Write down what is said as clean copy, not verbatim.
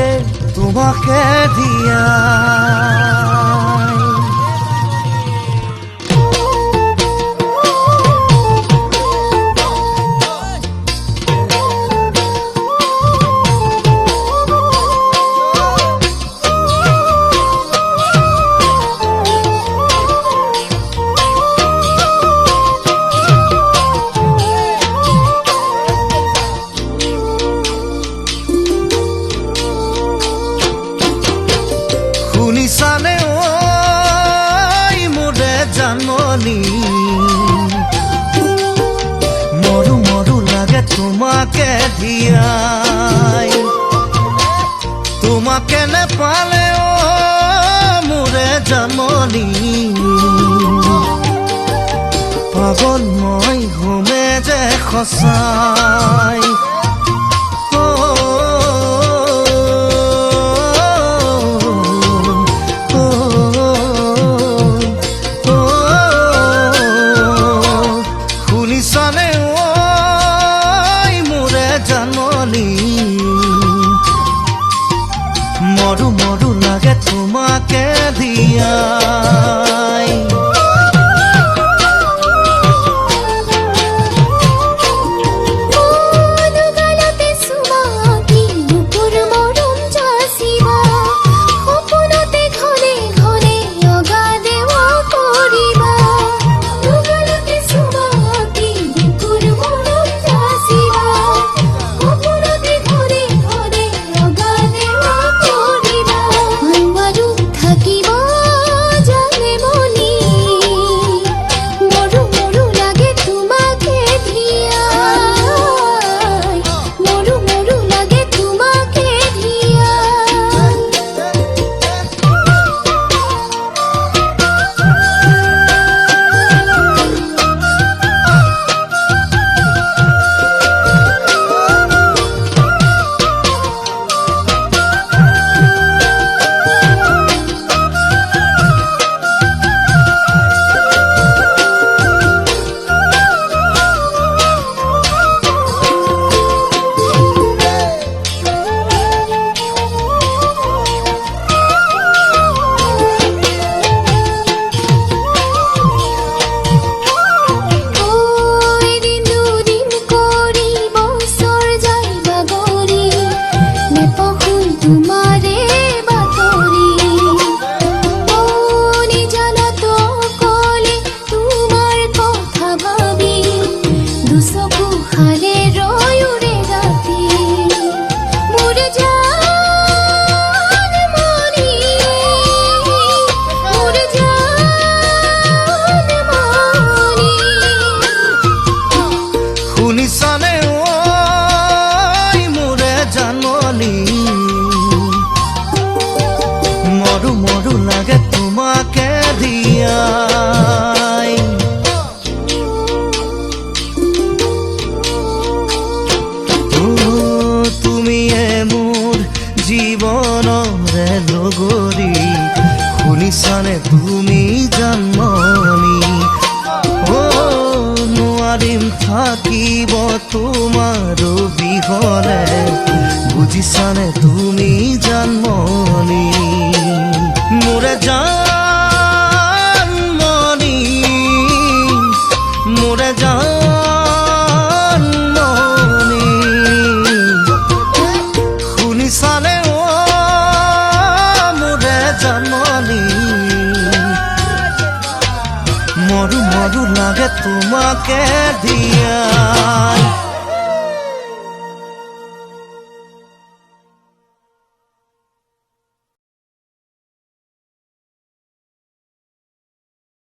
লাগে তোমাকে দিয়া শুনিছানে ঐ মোৰে জাননী মৰু মৰু লাগে তোমাকে দিয়াই তোমাকে নেপালে মোৰে জাননী পাগল মই ঘুমে যে সঁচাই শুনিছানে ঐ মোৰে জাননী মৰু মৰু লাগে তোমাকে দিয়াই শুনিছানে ঐ মোৰে জাননী মৰু মৰু লাগে তোমাকে দিয়াই তুমিয়ে মোৰ জীৱনৰে লগৰী শুনিছানে তুমি জাননী নোৱাৰিম থাকিব তোমাৰ বিহনে বুজিছানে তুমি জানমণি মোৰে জানমণি মোৰে জানমণি শুনিছানে মোৰে জানমণি মৰু মৰু লাগে তোমাকে দিয়াই